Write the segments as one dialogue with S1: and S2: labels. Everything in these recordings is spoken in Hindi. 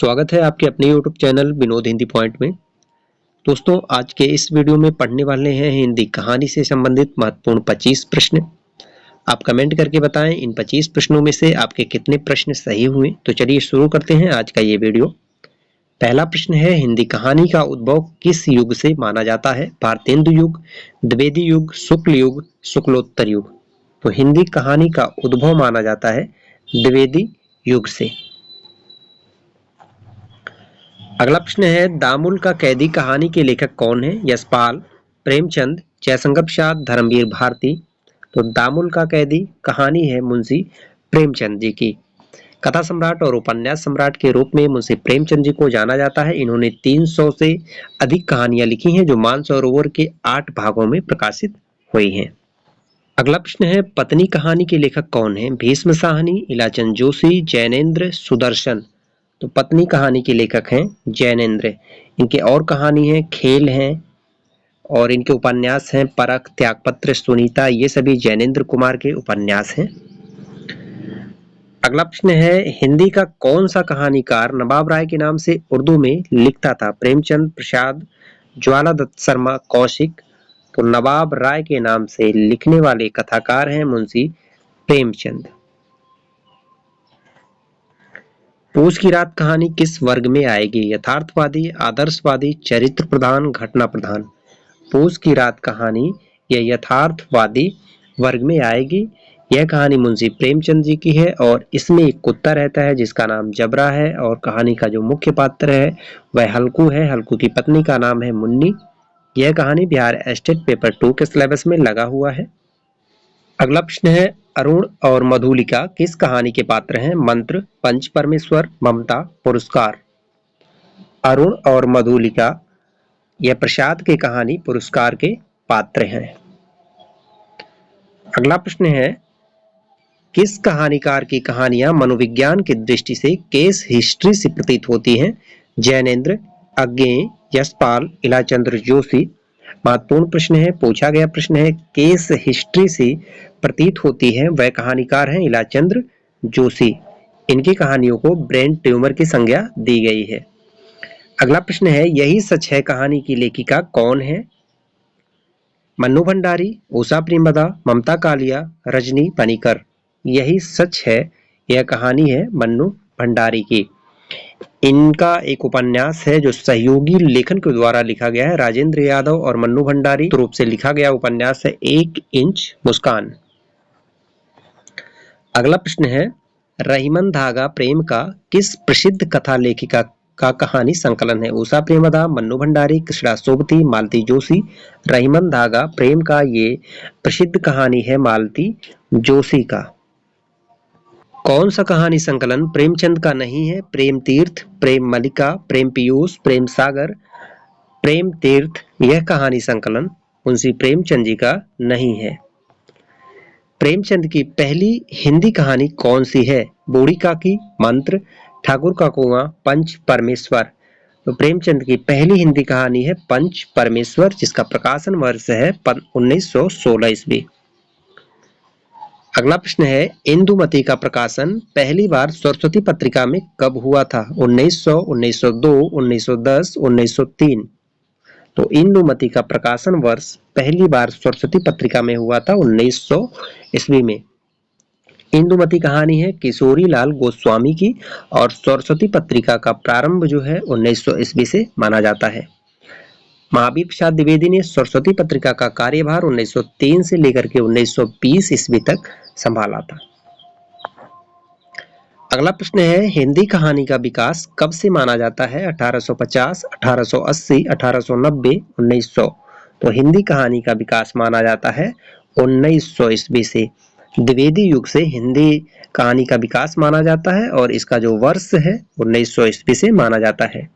S1: स्वागत है आपके अपने YouTube channel Vinod Hindi point में। दोस्तों, आज के इस वीडियो में पढ़ने वाले हैं हिंदी कहानी से संबंधित महत्वपूर्ण 25 प्रश्न। आप कमेंट करके बताएं इन 25 प्रश्नों में से आपके कितने प्रश्न सही हुए। तो चलिए शुरू करते हैं आज का ये वीडियो। पहला प्रश्न है, हिंदी कहानी का उद्भव किस युग से माना जाता है? भारतेंदु युग, द्विवेदी युग, शुक्ल युग, शुक्लोत्तर युग। तो हिंदी कहानी का उद्भव माना जाता है द्विवेदी युग से। अगला प्रश्न है, दामुल का कैदी कहानी के लेखक कौन है? यशपाल, प्रेमचंद, जयशंकर प्रसाद, धर्मवीर भारती। तो दामुल का कैदी कहानी है मुंशी प्रेमचंद जी की। कथा सम्राट और उपन्यास सम्राट के रूप में मुंशी प्रेमचंद जी को जाना जाता है। इन्होंने 300 से अधिक कहानियां लिखी हैं जो मानसरोवर के 8 भागों में प्रकाशित हुई हैं। अगला प्रश्न है, पत्नी कहानी के लेखक कौन है? भीष्म साहनी, इलाचंद जोशी, जैनेन्द्र, सुदर्शन। तो पत्नी कहानी के लेखक हैं जैनेन्द्र। इनके और कहानी है खेल हैं और इनके उपन्यास हैं परख, त्यागपत्र, सुनीता। ये सभी जैनेन्द्र कुमार के उपन्यास हैं। अगला प्रश्न है, हिंदी का कौन सा कहानीकार नवाब राय के नाम से उर्दू में लिखता था? प्रेमचंद, प्रसाद, ज्वाला दत्त शर्मा, कौशिक। तो नवाब राय के नाम से लिखने वाले कथाकार हैं मुंशी प्रेमचंद। पूस की रात कहानी किस वर्ग में आएगी? यथार्थवादी, आदर्शवादी, चरित्र प्रधान, घटना प्रधान। पूस की रात कहानी यह यथार्थवादी वर्ग में आएगी। यह कहानी मुंशी प्रेमचंद जी की है और इसमें एक कुत्ता रहता है जिसका नाम जबरा है और कहानी का जो मुख्य पात्र है वह हल्कू है। हल्कू की पत्नी का नाम है मुन्नी। यह कहानी बिहार स्टेट पेपर 2 के सिलेबस में लगा हुआ है। अगला प्रश्न है, अरुण और मधुलिका किस कहानी के पात्र हैं? मंत्र, पंच परमेश्वर, ममता, पुरस्कार। अरुण और मधुलिका यह प्रसाद की कहानी पुरस्कार के पात्र हैं। अगला प्रश्न है, किस कहानीकार की कहानियां मनोविज्ञान की दृष्टि से केस हिस्ट्री से प्रतीत होती हैं? जैनेन्द्र, अज्ञेय, यशपाल, इलाचंद्र जोशी। महत्वपूर्ण प्रश्न है, पूछा गया प्रश्न है, केस हिस्ट्री से प्रतीत होती है वह कहानीकार हैं इलाचंद्र जोशी। इनकी कहानियों को ब्रेन ट्यूमर की संज्ञा दी गई है। अगला प्रश्न है, यही सच है कहानी की लेखिका कौन है? मन्नू भंडारी, उषा प्रेमदा, ममता कालिया, रजनी पनीकर। यही सच है यह कहानी है मन्नू भंडारी की। इनका एक उपन्यास है जो सहयोगी लेखन के द्वारा लिखा गया है। राजेंद्र यादव और मन्नू भंडारी रूप से लिखा गया उपन्यास है 1 इंच मुस्कान। अगला प्रश्न है, रहीमन धागा प्रेम का किस प्रसिद्ध कथा लेखिका का कहानी संकलन है? उषा प्रेमदा, मन्नू भंडारी, कृष्णा सोबती, मालती जोशी। रहीमन धागा प्रेम का ये प्रसिद्ध कहानी है मालती जोशी का। कौन सा कहानी संकलन प्रेमचंद का नहीं है? प्रेम तीर्थ, प्रेम मलिका, प्रेम पीयूष, प्रेम सागर, प्रेम तीर्थ। यह कहानी संकलन मुंशी प्रेमचंद जी का नहीं है। प्रेमचंद की पहली हिंदी कहानी कौन सी है? बूढ़ी काकी, मंत्र, ठाकुर का कुआं, पंच परमेश्वर। तो प्रेमचंद की पहली हिंदी कहानी है पंच परमेश्वर जिसका प्रकाशन वर्ष है 1916 ईस्वी। अगला प्रश्न है, इंदुमती का प्रकाशन पहली बार सरस्वती पत्रिका में कब हुआ था? 1900, 1902, 1910, 1903। तो इंदुमती का प्रकाशन वर्ष पहली बार सरस्वती पत्रिका में हुआ था 1900 ईस्वी में। इंदुमती कहानी है किशोरी लाल गोस्वामी की और सरस्वती पत्रिका का प्रारंभ जो है 1900 ईस्वी से माना जाता है। महावीर प्रसाद द्विवेदी ने सरस्वती पत्रिका का कार्यभार 1903 से लेकर के 1920 ईस्वी तक संभाला था। अगला प्रश्न है, हिंदी कहानी का विकास कब से माना जाता है? 1850, 1880, 1890, 1900। तो हिंदी कहानी का विकास माना जाता है 1900 ईस्वी से। द्विवेदी युग से हिंदी कहानी का विकास माना जाता है और इसका जो वर्ष है 1900 ईस्वी से माना जाता है।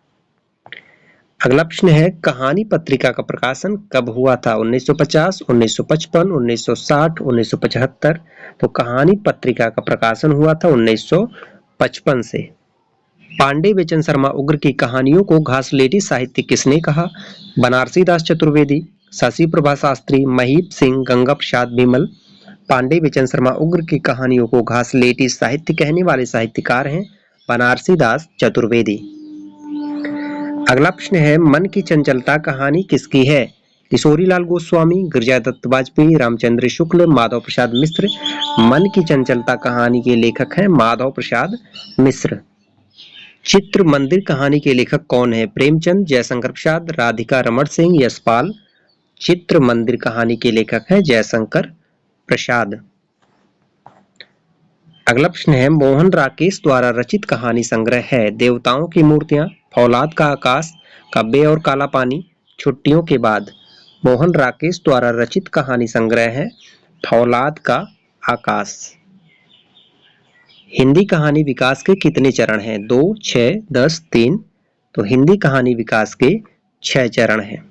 S1: अगला प्रश्न है, कहानी पत्रिका का प्रकाशन कब हुआ था? 1950, 1955, 1960, 1975। तो कहानी पत्रिका का प्रकाशन हुआ था 1955 से। पांडे बेचन शर्मा उग्र की कहानियों को घासलेटी साहित्य किसने कहा? बनारसी दास चतुर्वेदी, शशि प्रभा शास्त्री, महीप सिंह, गंगा प्रसाद बिमल। पांडे बेचन शर्मा उग्र की कहानियों को घासलेटी साहित्य कहने वाले साहित्यकार हैं बनारसी दास चतुर्वेदी। अगला प्रश्न है, मन की चंचलता कहानी किसकी है? किशोरीलाल गोस्वामी, गिरिजादत्त वाजपेयी, रामचंद्र शुक्ल, माधव प्रसाद मिश्र। मन की चंचलता कहानी के लेखक हैं माधव प्रसाद मिश्र। चित्र मंदिर कहानी के लेखक कौन है? प्रेमचंद, जयशंकर प्रसाद, राधिका रमण सिंह, यशपाल। चित्र मंदिर कहानी के लेखक हैं जयशंकर प्रसाद। अगला प्रश्न है, मोहन राकेश द्वारा रचित कहानी संग्रह है देवताओं की मूर्तियां, फौलाद का आकाश, कब्बे और काला पानी, छुट्टियों के बाद। मोहन राकेश द्वारा रचित कहानी संग्रह है फौलाद का आकाश। हिंदी कहानी विकास के कितने चरण हैं? 2, 6, 10, 3। तो हिंदी कहानी विकास के 6 चरण हैं।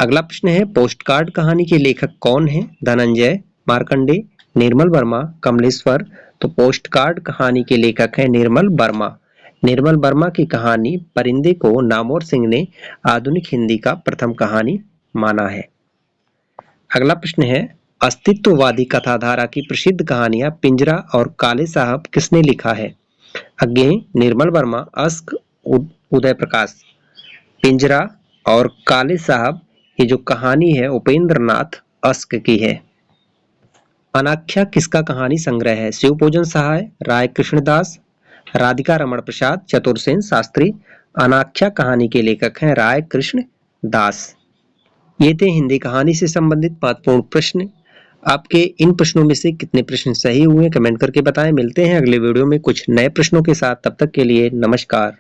S1: अगला प्रश्न है, पोस्टकार्ड कहानी के लेखक कौन हैं? धनंजय, मार्कंडे, निर्मल वर्मा, कमलेश्वर। तो पोस्टकार्ड कहानी के लेखक हैं निर्मल वर्मा। निर्मल वर्मा की कहानी परिंदे को नामवर सिंह ने आधुनिक हिंदी का प्रथम कहानी माना है। अगला प्रश्न है, अस्तित्ववादी कथाधारा की प्रसिद्ध कहानियां पिंजरा और काले साहब किसने लिखा है? अज्ञेय, निर्मल वर्मा, अस्क, उदय प्रकाश। पिंजरा और काले साहब, ये जो कहानी है उपेंद्र नाथ अस्क की है। अनाख्या किसका कहानी संग्रह है? शिवपूजन सहाय, राय कृष्णदास, राधिका रमण प्रसाद, चतुरसेन शास्त्री। अनाख्या कहानी के लेखक हैं राय कृष्ण दास। ये थे हिंदी कहानी से संबंधित महत्वपूर्ण प्रश्न। आपके इन प्रश्नों में से कितने प्रश्न सही हुए कमेंट करके बताएं। मिलते हैं अगले वीडियो में कुछ नए प्रश्नों के साथ। तब तक के लिए नमस्कार।